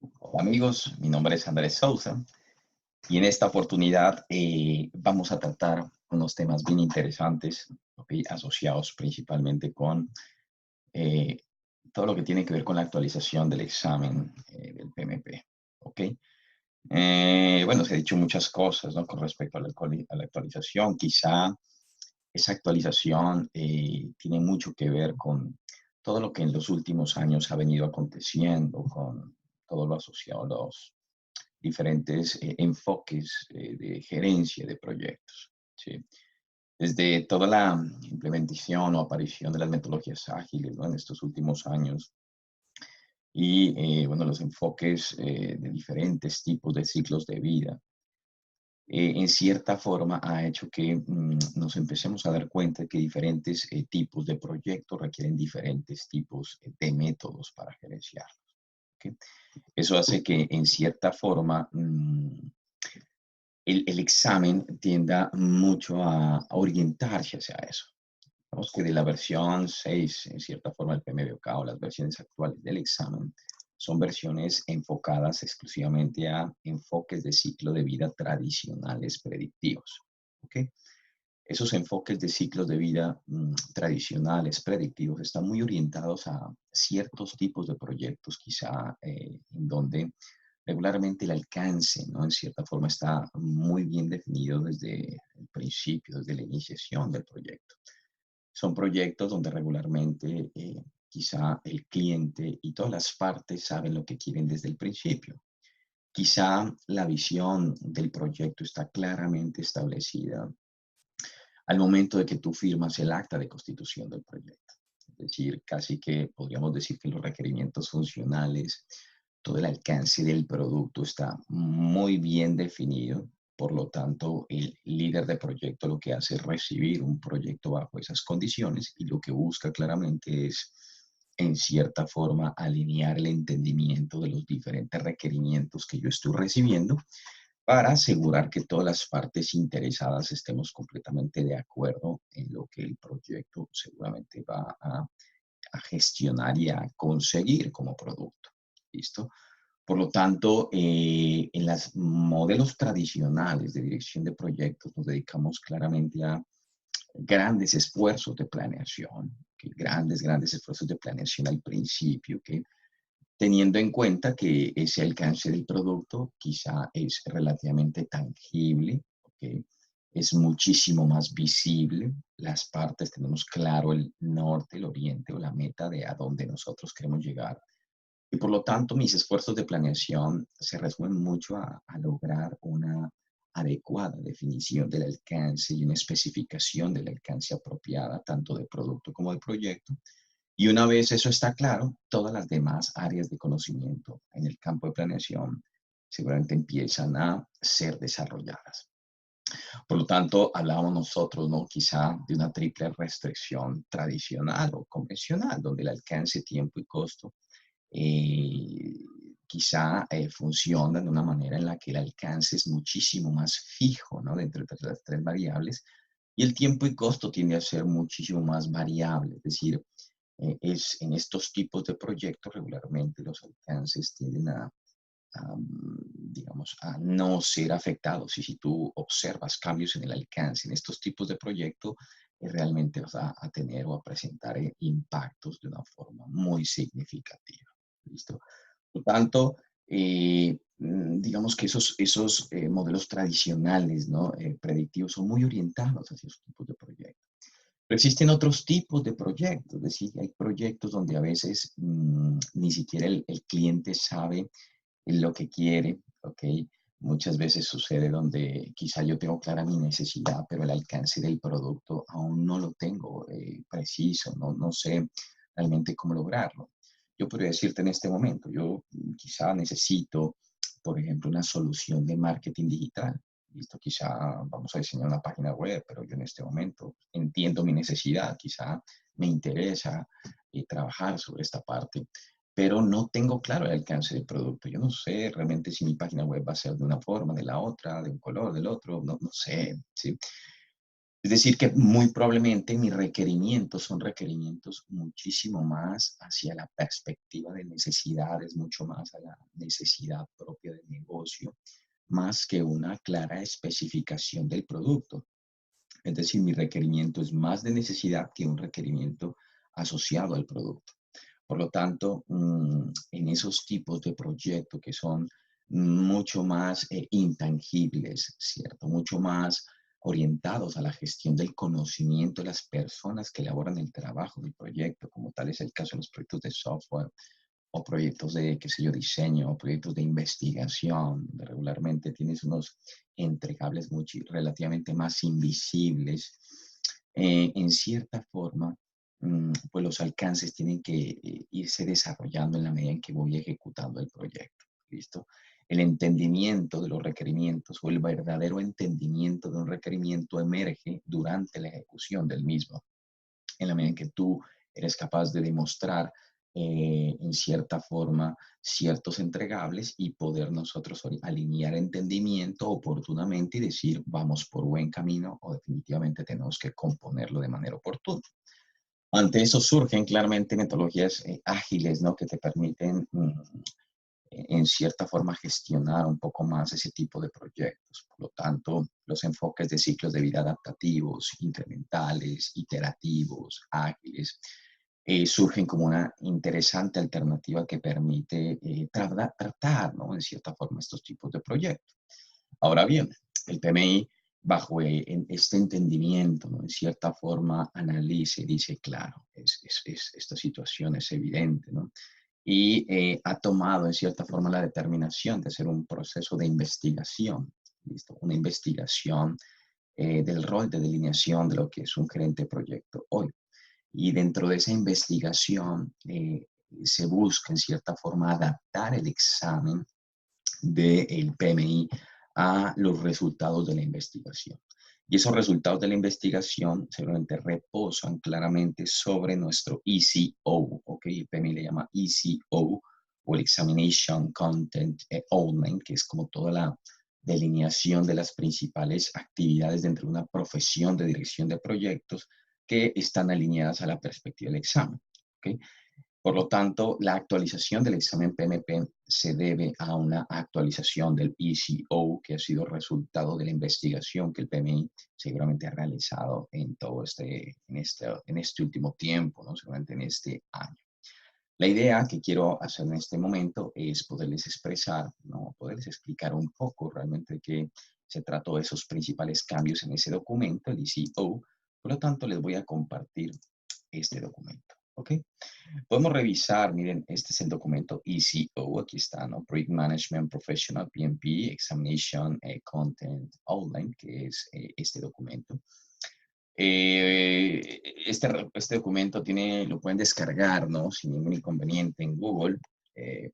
Hola amigos, mi nombre es Andrés Sousa y en esta oportunidad vamos a tratar unos temas bien interesantes, ¿ok? Asociados principalmente con eh, todo lo que tiene que ver con la actualización del examen del PMP. ¿Ok? Bueno, se ha dicho muchas cosas, ¿no? Con respecto a la actualización. Quizá esa actualización tiene mucho que ver con todo lo que en los últimos años ha venido aconteciendo, con todo lo asociado a los diferentes enfoques de gerencia de proyectos. ¿Sí? Desde toda la implementación o aparición de las metodologías ágiles, ¿no? En estos últimos años y bueno, los enfoques de diferentes tipos de ciclos de vida, en cierta forma ha hecho que nos empecemos a dar cuenta de que diferentes tipos de proyectos requieren diferentes tipos de métodos para gerenciar. ¿Okay? Eso hace que en cierta forma el examen tienda mucho a orientarse hacia eso. Vamos que de la versión 6 en cierta forma, el PMBOK o las versiones actuales del examen son versiones enfocadas exclusivamente a enfoques de ciclo de vida tradicionales predictivos. ¿Ok? Esos enfoques de ciclos de vida tradicionales, predictivos, están muy orientados a ciertos tipos de proyectos, quizá en donde regularmente el alcance, ¿no? En cierta forma está muy bien definido desde el principio, desde la iniciación del proyecto. Son proyectos donde regularmente quizá el cliente y todas las partes saben lo que quieren desde el principio. Quizá la visión del proyecto está claramente establecida al momento de que tú firmas el acta de constitución del proyecto. Es decir, casi que podríamos decir que los requerimientos funcionales, todo el alcance del producto está muy bien definido. Por lo tanto, el líder de proyecto lo que hace es recibir un proyecto bajo esas condiciones y lo que busca claramente es, en cierta forma, alinear el entendimiento de los diferentes requerimientos que yo estoy recibiendo para asegurar que todas las partes interesadas estemos completamente de acuerdo en lo que el proyecto seguramente va a gestionar y a conseguir como producto. ¿Listo? Por lo tanto, en los modelos tradicionales de dirección de proyectos nos dedicamos claramente a grandes esfuerzos de planeación, que grandes esfuerzos de planeación al principio, que teniendo en cuenta que ese alcance del producto quizá es relativamente tangible, ¿ok? Es muchísimo más visible, las partes tenemos claro el norte, el oriente o la meta de a dónde nosotros queremos llegar. Y por lo tanto, mis esfuerzos de planeación se resumen mucho a lograr una adecuada definición del alcance y una especificación del alcance apropiada, tanto de producto como de proyecto, y una vez eso está claro, todas las demás áreas de conocimiento en el campo de planeación seguramente empiezan a ser desarrolladas. Por lo tanto, hablábamos nosotros, ¿no? Quizá de una triple restricción tradicional o convencional, donde el alcance, tiempo y costo eh, quizá funcionan de una manera en la que el alcance es muchísimo más fijo, ¿no? Dentro de las tres variables, y el tiempo y costo tiende a ser muchísimo más variable, es decir, es en estos tipos de proyectos regularmente los alcances tienden digamos, a no ser afectados. Y si tú observas cambios en el alcance en estos tipos de proyectos, realmente vas a tener o a presentar impactos de una forma muy significativa. ¿Listo? Por lo tanto, digamos que esos modelos tradicionales, ¿no? Predictivos son muy orientados hacia esos tipos de proyectos. Pero existen otros tipos de proyectos, es decir, hay proyectos donde a veces ni siquiera el cliente sabe lo que quiere, ¿ok? Muchas veces sucede donde quizá yo tengo clara mi necesidad, pero el alcance del producto aún no lo tengo preciso, no sé realmente cómo lograrlo. Yo podría decirte en este momento, yo quizá necesito, por ejemplo, una solución de marketing digital. Listo, quizá vamos a diseñar una página web, pero yo en este momento entiendo mi necesidad, quizá me interesa trabajar sobre esta parte, pero no tengo claro el alcance del producto. Yo no sé realmente si mi página web va a ser de una forma, de la otra, de un color, del otro, no sé, ¿sí? Es decir, que muy probablemente mis requerimientos son requerimientos muchísimo más hacia la perspectiva de necesidades, mucho más a la necesidad propia del negocio, más que una clara especificación del producto. Es decir, mi requerimiento es más de necesidad que un requerimiento asociado al producto. Por lo tanto, en esos tipos de proyectos que son mucho más intangibles, ¿cierto? Mucho más orientados a la gestión del conocimiento de las personas que elaboran el trabajo del proyecto, como tal es el caso de los proyectos de software o proyectos de, qué sé yo, diseño o proyectos de investigación, donde regularmente tienes unos entregables relativamente más invisibles. En cierta forma, pues los alcances tienen que irse desarrollando en la medida en que voy ejecutando el proyecto. ¿Listo? El entendimiento de los requerimientos o el verdadero entendimiento de un requerimiento emerge durante la ejecución del mismo, en la medida en que tú eres capaz de demostrar en cierta forma ciertos entregables y poder nosotros alinear entendimiento oportunamente y decir vamos por buen camino o definitivamente tenemos que componerlo de manera oportuna. Ante eso surgen claramente metodologías ágiles, ¿no? Que te permiten en cierta forma gestionar un poco más ese tipo de proyectos. Por lo tanto, los enfoques de ciclos de vida adaptativos, incrementales, iterativos, ágiles, surgen como una interesante alternativa que permite tratar, ¿no? En cierta forma estos tipos de proyectos. Ahora bien, el PMI, bajo este entendimiento, ¿no? En cierta forma analiza y dice, claro, esta situación es evidente, ¿no? Y ha tomado en cierta forma la determinación de hacer un proceso de investigación, ¿listo? Una investigación del rol de delineación de lo que es un gerente de proyecto hoy. Y dentro de esa investigación se busca en cierta forma adaptar el examen del PMI a los resultados de la investigación. Y esos resultados de la investigación seguramente reposan claramente sobre nuestro ECO, ¿ok? El PMI le llama ECO, o el Examination Content Outline, que es como toda la delineación de las principales actividades dentro de una profesión de dirección de proyectos que están alineadas a la perspectiva del examen, ¿ok? Por lo tanto, la actualización del examen PMP se debe a una actualización del ECO, que ha sido resultado de la investigación que el PMI seguramente ha realizado en todo en este último tiempo, ¿no? Seguramente en este año. La idea que quiero hacer en este momento es poderles expresar, ¿no? Poderles explicar un poco realmente de qué se trató de esos principales cambios en ese documento, el ECO. Por lo tanto, les voy a compartir este documento, ¿ok? Podemos revisar, miren, este es el documento ECO, aquí está, ¿no? Project Management Professional PMP Examination Content Outline, que es este documento. Este documento lo pueden descargar, ¿no? Sin ningún inconveniente en Google.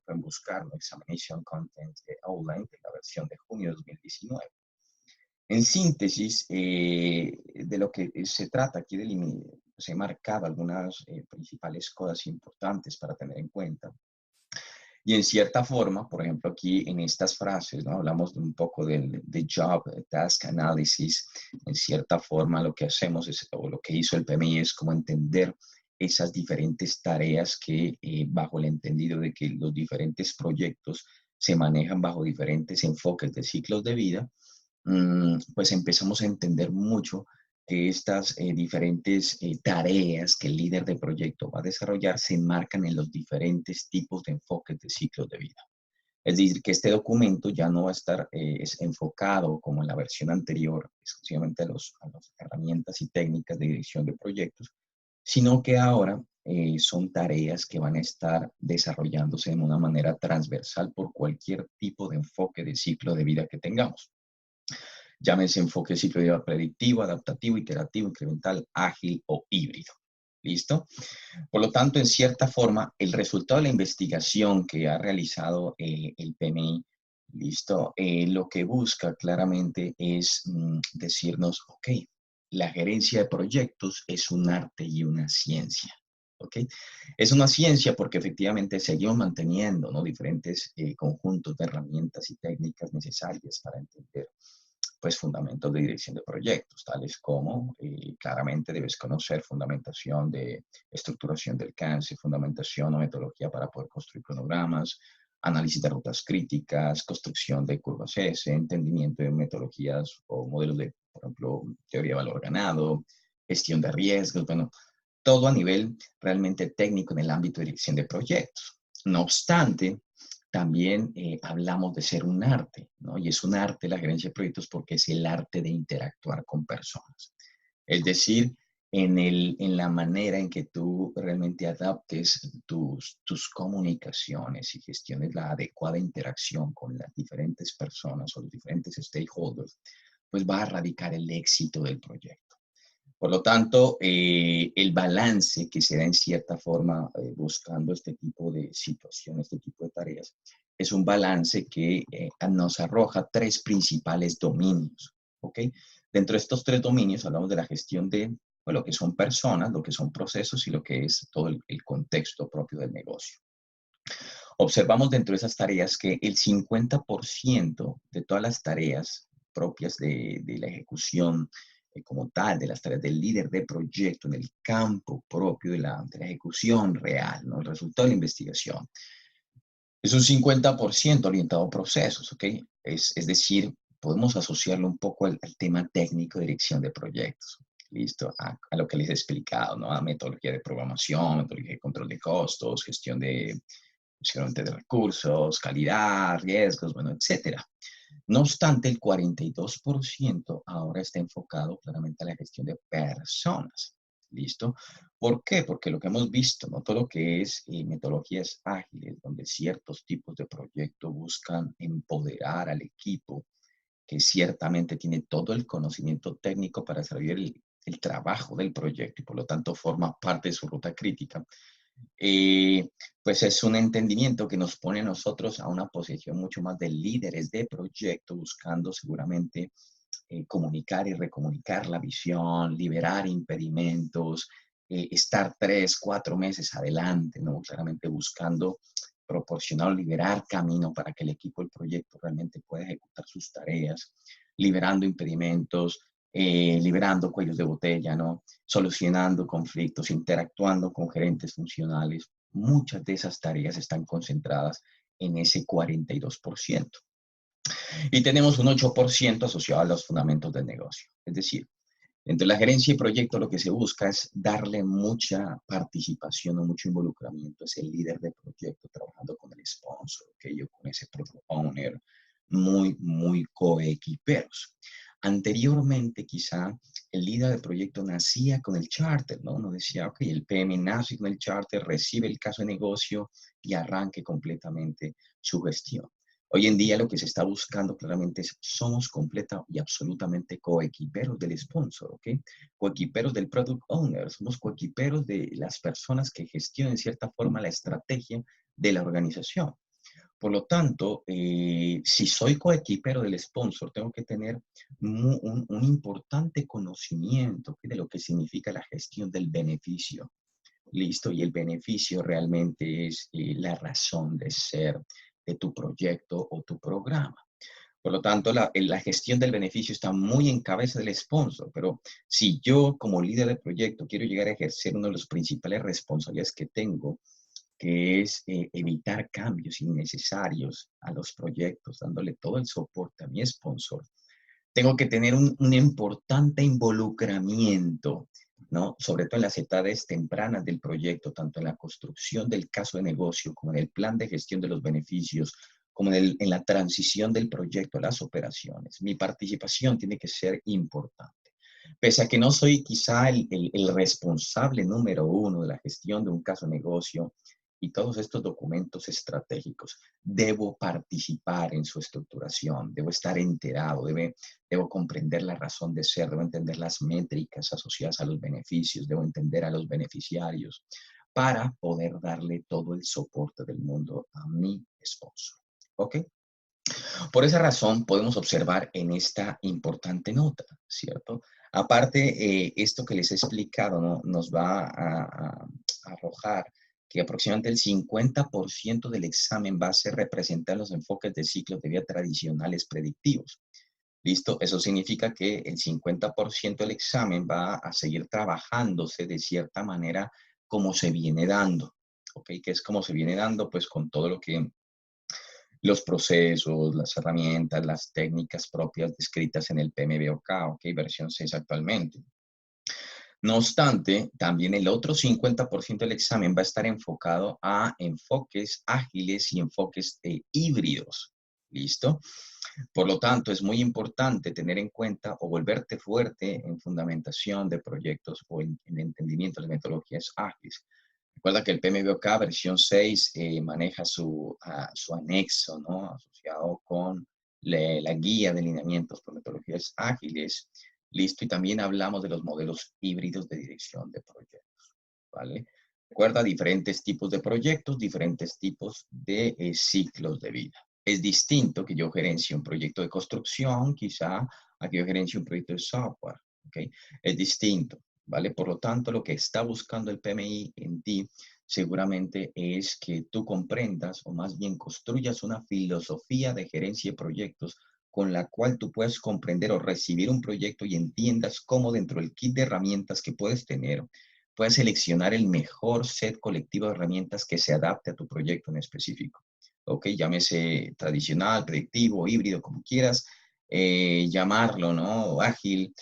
Pueden buscarlo, Examination Content Outline, de la versión de junio de 2019. En síntesis, de lo que se trata aquí, se han marcado algunas principales cosas importantes para tener en cuenta. Y en cierta forma, por ejemplo, aquí en estas frases, ¿no? Hablamos un poco de Job Task Analysis. En cierta forma, lo que hacemos o lo que hizo el PMI es como entender esas diferentes tareas que, bajo el entendido de que los diferentes proyectos se manejan bajo diferentes enfoques de ciclos de vida, pues empezamos a entender mucho que estas diferentes tareas que el líder de proyecto va a desarrollar se enmarcan en los diferentes tipos de enfoques de ciclos de vida. Es decir, que este documento ya no va a estar enfocado como en la versión anterior, exclusivamente a las herramientas y técnicas de dirección de proyectos, sino que ahora son tareas que van a estar desarrollándose de una manera transversal por cualquier tipo de enfoque de ciclo de vida que tengamos. Llámese enfoque de ciclo de vida predictivo, adaptativo, iterativo, incremental, ágil o híbrido. ¿Listo? Por lo tanto, en cierta forma, el resultado de la investigación que ha realizado el PMI, ¿listo? Lo que busca claramente es decirnos, ok, la gerencia de proyectos es un arte y una ciencia. ¿Ok? Es una ciencia porque efectivamente seguimos manteniendo, ¿no? Diferentes conjuntos de herramientas y técnicas necesarias para entender pues fundamentos de dirección de proyectos, tales como claramente debes conocer fundamentación de estructuración del alcance, fundamentación o metodología para poder construir cronogramas, análisis de rutas críticas, construcción de curvas S, entendimiento de metodologías o modelos de, por ejemplo, teoría de valor ganado, gestión de riesgos, bueno, todo a nivel realmente técnico en el ámbito de dirección de proyectos. No obstante, también hablamos de ser un arte, ¿no? Y es un arte la gerencia de proyectos porque es el arte de interactuar con personas. Es decir, en la manera en que tú realmente adaptes tus comunicaciones y gestiones la adecuada interacción con las diferentes personas o los diferentes stakeholders, pues va a radicar el éxito del proyecto. Por lo tanto, el balance que se da en cierta forma buscando este tipo de situaciones, este tipo de tareas, es un balance que nos arroja tres principales dominios, ¿ok? Dentro de estos tres dominios hablamos de la gestión de bueno, lo que son personas, lo que son procesos y lo que es todo el contexto propio del negocio. Observamos dentro de esas tareas que el 50% de todas las tareas propias de la ejecución como tal, de las tareas del líder de proyecto en el campo propio de la ejecución real, ¿no? El resultado de la investigación, es un 50% orientado a procesos, ¿ok? Es decir, podemos asociarlo un poco al tema técnico de dirección de proyectos. Listo, a lo que les he explicado, ¿no? A metodología de programación, metodología de control de costos, gestión de recursos, calidad, riesgos, bueno, etcétera. No obstante, el 42% ahora está enfocado claramente a la gestión de personas. ¿Listo? ¿Por qué? Porque lo que hemos visto, ¿no? Todo lo que es metodologías ágiles, donde ciertos tipos de proyectos buscan empoderar al equipo, que ciertamente tiene todo el conocimiento técnico para desarrollar el trabajo del proyecto y por lo tanto forma parte de su ruta crítica, pues es un entendimiento que nos pone a nosotros a una posición mucho más de líderes de proyecto, buscando seguramente comunicar y recomunicar la visión, liberar impedimentos, estar 3, 4 meses adelante, ¿no? Claramente buscando proporcionar o liberar camino para que el equipo del proyecto realmente pueda ejecutar sus tareas, liberando impedimentos, liberando cuellos de botella, ¿no? Solucionando conflictos, interactuando con gerentes funcionales. Muchas de esas tareas están concentradas en ese 42%. Y tenemos un 8% asociado a los fundamentos del negocio. Es decir, entre la gerencia y proyecto lo que se busca es darle mucha participación o mucho involucramiento. Es el líder de proyecto trabajando con el sponsor, ¿okay? Yo con ese product owner, muy coequiperos. Anteriormente, quizá, el líder de proyecto nacía con el charter, ¿no? Uno decía, ok, el PM nace con el charter, recibe el caso de negocio y arranque completamente su gestión. Hoy en día lo que se está buscando claramente es somos completa y absolutamente coequiperos del sponsor, ¿ok? Coequiperos del product owner, somos coequiperos de las personas que gestionan en cierta forma la estrategia de la organización. Por lo tanto, si soy coequipero del sponsor, tengo que tener un importante conocimiento, ¿ok? De lo que significa la gestión del beneficio. Listo, y el beneficio realmente es la razón de ser de tu proyecto o tu programa. Por lo tanto, la gestión del beneficio está muy en cabeza del sponsor, pero si yo como líder de proyecto quiero llegar a ejercer una de las principales responsabilidades que tengo, que es evitar cambios innecesarios a los proyectos, dándole todo el soporte a mi sponsor, tengo que tener un importante involucramiento, ¿no? Sobre todo en las etapas tempranas del proyecto, tanto en la construcción del caso de negocio, como en el plan de gestión de los beneficios, como en la transición del proyecto a las operaciones. Mi participación tiene que ser importante. Pese a que no soy quizá el responsable número uno de la gestión de un caso de negocio y todos estos documentos estratégicos, debo participar en su estructuración, debo estar enterado, debo comprender la razón de ser, debo entender las métricas asociadas a los beneficios, debo entender a los beneficiarios para poder darle todo el soporte del mundo a mi sponsor. ¿Ok? Por esa razón podemos observar en esta importante nota, ¿cierto? Aparte, esto que les he explicado, ¿no? Nos va a arrojar que aproximadamente el 50% del examen va a ser representar los enfoques de ciclos de vida tradicionales predictivos. ¿Listo? Eso significa que el 50% del examen va a seguir trabajándose de cierta manera como se viene dando. ¿Ok? ¿Qué es como se viene dando? Pues con todo lo que los procesos, las herramientas, las técnicas propias descritas en el PMBOK, ¿ok? Versión 6 actualmente. No obstante, también el otro 50% del examen va a estar enfocado a enfoques ágiles y enfoques híbridos. ¿Listo? Por lo tanto, es muy importante tener en cuenta o volverte fuerte en fundamentación de proyectos o en entendimiento de metodologías ágiles. Recuerda que el PMBOK versión 6 maneja su anexo, ¿no? Asociado con la guía de lineamientos por metodologías ágiles. Listo, y también hablamos de los modelos híbridos de dirección de proyectos, ¿vale? Recuerda diferentes tipos de proyectos, diferentes tipos de ciclos de vida. Es distinto que yo gerencie un proyecto de construcción, quizá, a que yo gerencie un proyecto de software, ¿ok? Es distinto, ¿vale? Por lo tanto, lo que está buscando el PMI en ti seguramente es que tú comprendas o más bien construyas una filosofía de gerencia de proyectos con la cual tú puedes comprender o recibir un proyecto y entiendas cómo dentro del kit de herramientas que puedes tener, puedes seleccionar el mejor set colectivo de herramientas que se adapte a tu proyecto en específico. ¿Ok? Llámese tradicional, predictivo, híbrido, como quieras llamarlo, ¿no? Ágil.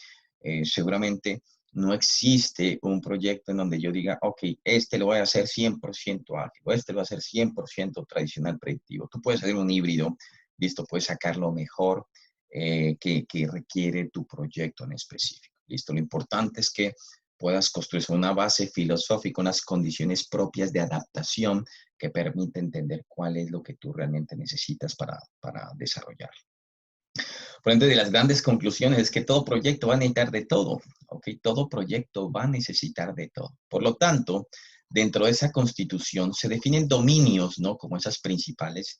Seguramente no existe un proyecto en donde yo diga, ok, este lo voy a hacer 100% ágil, o este lo voy a hacer 100% tradicional, predictivo. Tú puedes hacer un híbrido, listo, puedes sacar lo mejor que requiere tu proyecto en específico. Listo, lo importante es que puedas construir una base filosófica, unas condiciones propias de adaptación que permite entender cuál es lo que tú realmente necesitas para desarrollar. Por ende, de las grandes conclusiones es que todo proyecto va a necesitar de todo, ¿ok? Todo proyecto va a necesitar de todo. Por lo tanto, dentro de esa constitución se definen dominios, ¿no? Como esas principales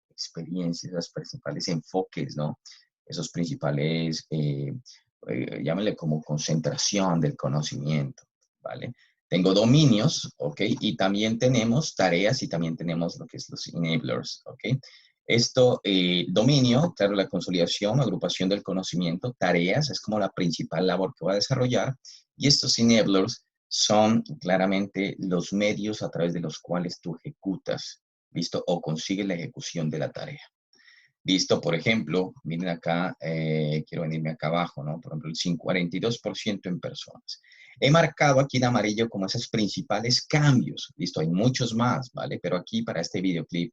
experiencias, esos principales enfoques, ¿no? Esos principales, llámenle como concentración del conocimiento, ¿vale? Tengo dominios, ¿ok? Y también tenemos tareas y también tenemos lo que es los enablers, ¿ok? Esto, dominio, claro, la consolidación, agrupación del conocimiento, tareas, es como la principal labor que va a desarrollar. Y estos enablers son claramente los medios a través de los cuales tú ejecutas, ¿listo? O consigues la ejecución de la tarea. Listo, por ejemplo, miren acá, quiero venirme acá abajo, ¿no? Por ejemplo, el 42% en personas. He marcado aquí en amarillo como esos principales cambios. Listo, hay muchos más, ¿vale? Pero aquí para este videoclip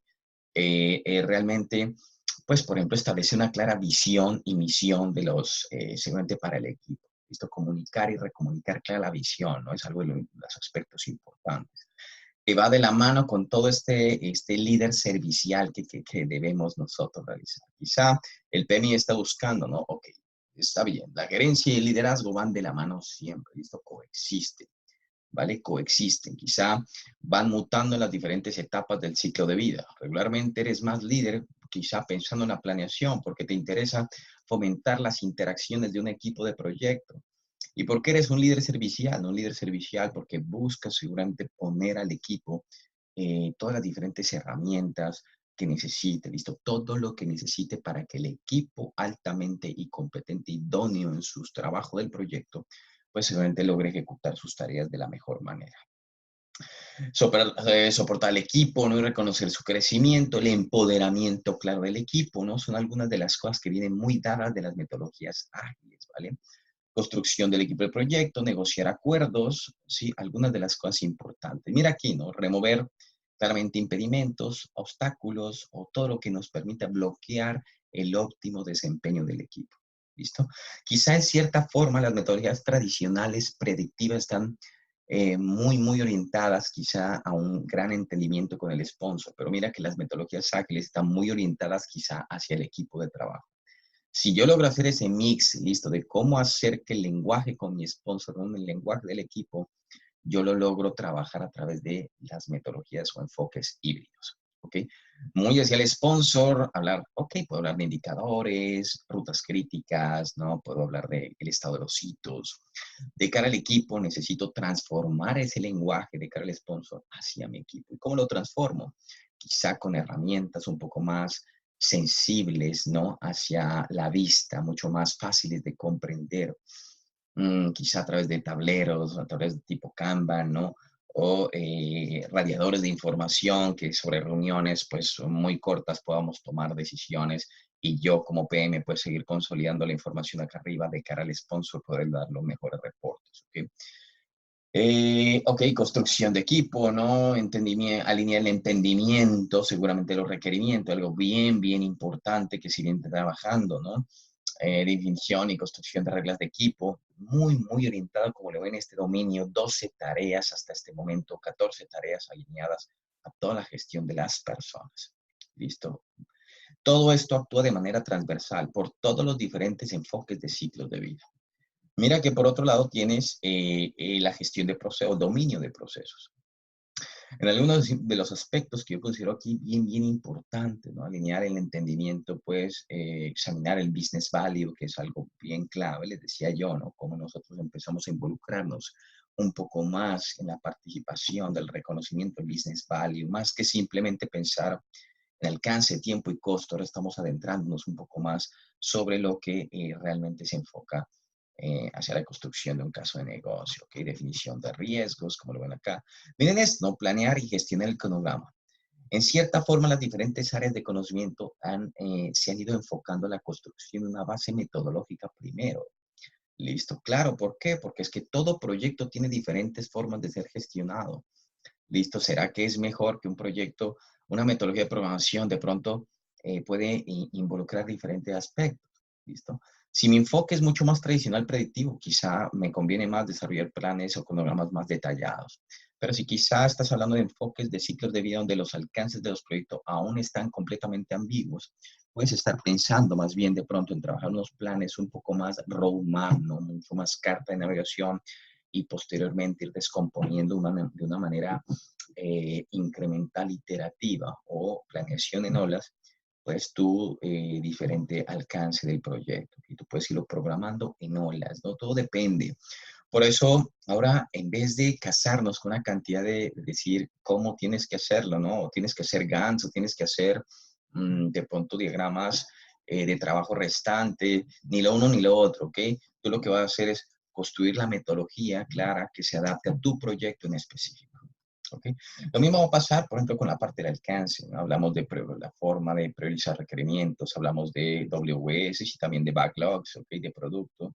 realmente, pues, por ejemplo, establece una clara visión y misión de los, seguramente para el equipo. Listo, comunicar y recomunicar clara la visión, ¿no? Es algo de los aspectos importantes. Que va de la mano con todo este líder servicial que debemos nosotros realizar. Quizá el PMI está buscando, ¿no? Ok, está bien. La gerencia y el liderazgo van de la mano siempre, ¿listo? Coexisten. ¿Vale? Coexisten, quizá van mutando en las diferentes etapas del ciclo de vida. Regularmente eres más líder, quizá pensando en la planeación, porque te interesa fomentar las interacciones de un equipo de proyecto. ¿Y por qué eres un líder servicial? No un líder servicial porque buscas seguramente poner al equipo todas las diferentes herramientas que necesite, ¿listo? Todo lo que necesite para que el equipo altamente y competente, idóneo en sus trabajos del proyecto, pues seguramente logre ejecutar sus tareas de la mejor manera. Soportar al equipo, ¿no? Y reconocer su crecimiento, el empoderamiento, claro, del equipo, ¿no? Son algunas de las cosas que vienen muy dadas de las metodologías ágiles, ¿vale? Construcción del equipo de proyecto, negociar acuerdos, ¿sí? Algunas de las cosas importantes. Mira aquí, ¿no? Remover claramente impedimentos, obstáculos o todo lo que nos permita bloquear el óptimo desempeño del equipo. ¿Listo? Quizá en cierta forma las metodologías tradicionales predictivas están muy orientadas quizá a un gran entendimiento con el sponsor, pero mira que las metodologías ágiles están muy orientadas quizá hacia el equipo de trabajo. Si yo logro hacer ese mix, listo, de cómo hacer que el lenguaje con mi sponsor, ¿no? El lenguaje del equipo, yo lo logro trabajar a través de las metodologías o enfoques híbridos. ¿Ok? Muy hacia el sponsor, hablar, ok, puedo hablar de indicadores, rutas críticas, ¿no? Puedo hablar del estado de los hitos. De cara al equipo, necesito transformar ese lenguaje de cara al sponsor hacia mi equipo. ¿Y cómo lo transformo? Quizá con herramientas un poco más sensibles, ¿no? Hacia la vista, mucho más fáciles de comprender, quizá a través de tableros, a través de tipo Kanban, ¿no? O radiadores de información que sobre reuniones, pues, son muy cortas podamos tomar decisiones y yo como PM, pues, seguir consolidando la información acá arriba de cara al sponsor, poder dar los mejores reportes, ¿ok? Ok, construcción de equipo, ¿no? Entendimiento, alinear el entendimiento, seguramente los requerimientos, algo bien, bien importante que siguen trabajando, ¿no? Definición y construcción de reglas de equipo, muy, muy orientado, como lo ven en este dominio, 12 tareas hasta este momento, 14 tareas alineadas a toda la gestión de las personas. ¿Listo? Todo esto actúa de manera transversal por todos los diferentes enfoques de ciclos de vida. Mira que por otro lado tienes la gestión de procesos, dominio de procesos. En algunos de los aspectos que yo considero aquí bien, bien importantes, ¿no? Alinear el entendimiento, pues examinar el business value, que es algo bien clave, les decía yo, ¿no? Cómo nosotros empezamos a involucrarnos un poco más en la participación del reconocimiento del business value, más que simplemente pensar en alcance, tiempo y costo. Ahora estamos adentrándonos un poco más sobre lo que realmente se enfoca hacia la construcción de un caso de negocio, ¿ok? Definición de riesgos, como lo ven acá. Miren esto, ¿no? Planear y gestionar el cronograma. En cierta forma, las diferentes áreas de conocimiento se han ido enfocando a la construcción de una base metodológica primero. Listo, claro, ¿por qué? Porque es que todo proyecto tiene diferentes formas de ser gestionado. Listo, ¿será que es mejor que un proyecto, una metodología de programación de pronto puede involucrar diferentes aspectos? Listo. Si mi enfoque es mucho más tradicional predictivo, quizá me conviene más desarrollar planes o cronogramas más detallados. Pero si quizá estás hablando de enfoques de ciclos de vida donde los alcances de los proyectos aún están completamente ambiguos, puedes estar pensando más bien de pronto en trabajar unos planes un poco más roadmap, ¿no? Mucho más carta de navegación y posteriormente ir descomponiendo de una manera incremental iterativa o planeación en olas, pues tu diferente alcance del proyecto. Y tú puedes irlo programando en olas, ¿no? Todo depende. Por eso, ahora, en vez de casarnos con una cantidad de decir cómo tienes que hacerlo, ¿no? O tienes que hacer GANs, o tienes que hacer de pronto diagramas de trabajo restante, ni lo uno ni lo otro, ¿ok? Tú lo que vas a hacer es construir la metodología clara que se adapte a tu proyecto en específico. ¿Okay? Lo mismo va a pasar, por ejemplo, con la parte del alcance, ¿no? Hablamos de la forma de priorizar requerimientos, hablamos de WS y también de backlogs, ¿okay? De producto.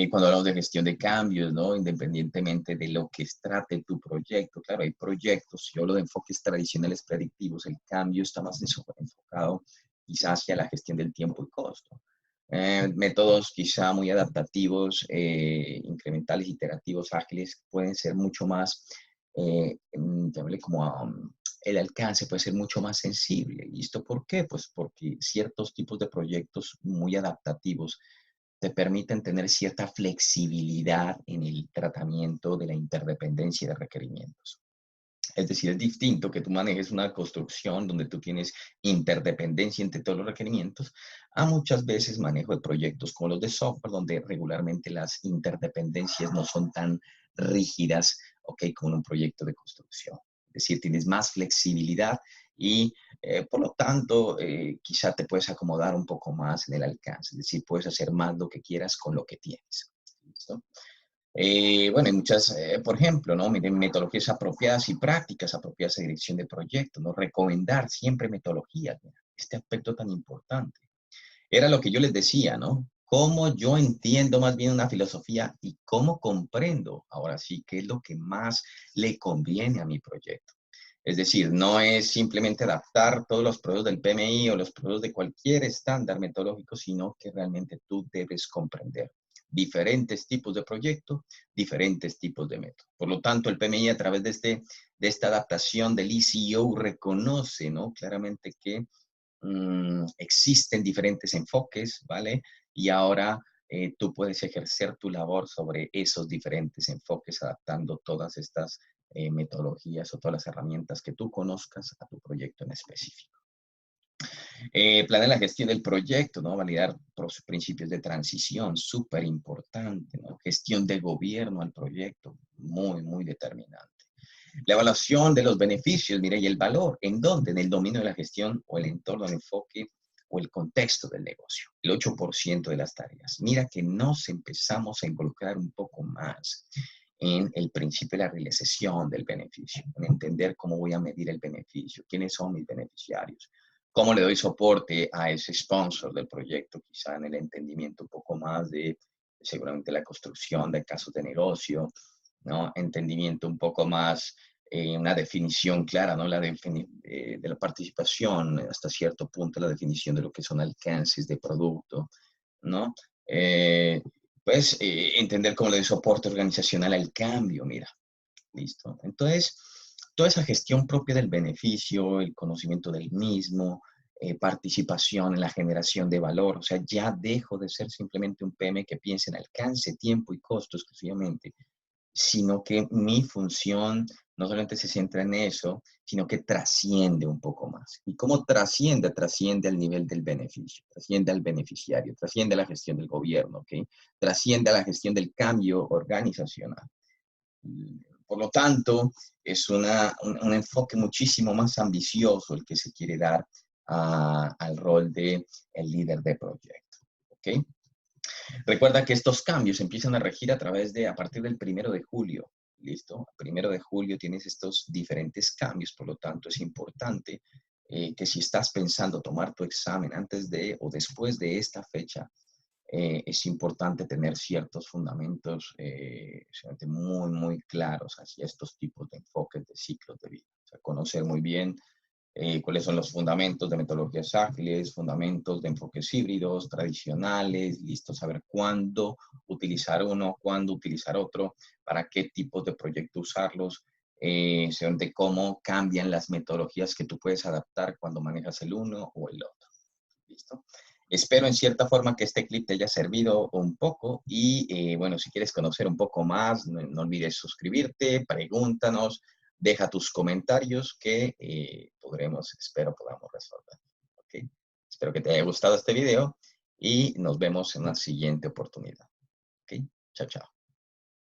Cuando hablamos de gestión de cambios, ¿no? Independientemente de lo que trate tu proyecto. Claro, hay proyectos, si yo hablo de enfoques tradicionales predictivos, el cambio está más enfocado quizás hacia la gestión del tiempo y costo. Métodos quizá muy adaptativos, incrementales, iterativos, ágiles, pueden ser mucho más, como el alcance puede ser mucho más sensible. ¿Y esto por qué? Pues porque ciertos tipos de proyectos muy adaptativos te permiten tener cierta flexibilidad en el tratamiento de la interdependencia de requerimientos. Es decir, es distinto que tú manejes una construcción donde tú tienes interdependencia entre todos los requerimientos, a muchas veces manejo de proyectos como los de software, donde regularmente las interdependencias no son tan rígidas, ¿ok? Como en un proyecto de construcción. Es decir, tienes más flexibilidad y por lo tanto quizá te puedes acomodar un poco más en el alcance. Es decir, puedes hacer más lo que quieras con lo que tienes. ¿Listo? Bueno, hay muchas, por ejemplo, ¿no? Metodologías apropiadas y prácticas apropiadas a dirección de proyectos, ¿no? Recomendar siempre metodologías, mira, este aspecto tan importante. Era lo que yo les decía, ¿no? Cómo yo entiendo más bien una filosofía y cómo comprendo, ahora sí, qué es lo que más le conviene a mi proyecto. Es decir, no es simplemente adaptar todos los productos del PMI o los productos de cualquier estándar metodológico, sino que realmente tú debes comprender diferentes tipos de proyectos, diferentes tipos de métodos. Por lo tanto, el PMI a través de esta adaptación del ECO reconoce, ¿no? Claramente que existen diferentes enfoques, ¿vale? Y ahora tú puedes ejercer tu labor sobre esos diferentes enfoques, adaptando todas estas metodologías o todas las herramientas que tú conozcas a tu proyecto en específico. Planear la gestión del proyecto, ¿no? Validar principios de transición, súper importante, ¿no? Gestión de gobierno al proyecto, muy, muy determinante. La evaluación de los beneficios, mira, y el valor, ¿en dónde? En el dominio de la gestión o el entorno, el enfoque o el contexto del negocio. El 8% de las tareas. Mira que nos empezamos a involucrar un poco más en el principio de la realización del beneficio, en entender cómo voy a medir el beneficio, quiénes son mis beneficiarios, cómo le doy soporte a ese sponsor del proyecto, quizá en el entendimiento un poco más de seguramente la construcción de casos de negocio, ¿no? Entendimiento un poco más, una definición clara, ¿no? De la participación, hasta cierto punto, la definición de lo que son alcances de producto, ¿no? Eh, Entender cómo le doy soporte organizacional al cambio, mira, listo. Entonces, toda esa gestión propia del beneficio, el conocimiento del mismo, participación en la generación de valor, o sea, ya dejo de ser simplemente un PM que piense en alcance, tiempo y costo exclusivamente, sino que mi función no solamente se centra en eso, sino que trasciende un poco más. ¿Y cómo trasciende? Trasciende al nivel del beneficio, trasciende al beneficiario, trasciende a la gestión del gobierno, ¿ok? Trasciende a la gestión del cambio organizacional. Por lo tanto, es un enfoque muchísimo más ambicioso el que se quiere dar al rol de el líder de proyecto, ¿ok? Recuerda que estos cambios empiezan a regir a partir del 1 de julio. ¿Listo? 1 de julio tienes estos diferentes cambios, por lo tanto es importante que si estás pensando tomar tu examen antes de o después de esta fecha, es importante tener ciertos fundamentos muy, muy claros hacia estos tipos de enfoques de ciclos de vida. O sea, conocer muy bien cuáles son los fundamentos de metodologías ágiles, fundamentos de enfoques híbridos, tradicionales, listo, saber cuándo utilizar uno, cuándo utilizar otro, para qué tipos de proyectos usarlos, de cómo cambian las metodologías que tú puedes adaptar cuando manejas el uno o el otro. ¿Listo? Espero en cierta forma que este clip te haya servido un poco y bueno, si quieres conocer un poco más, no olvides suscribirte, pregúntanos, deja tus comentarios que espero podamos resolver. ¿Okay? Espero que te haya gustado este video y nos vemos en una siguiente oportunidad. ¿Okay? Chao, chao.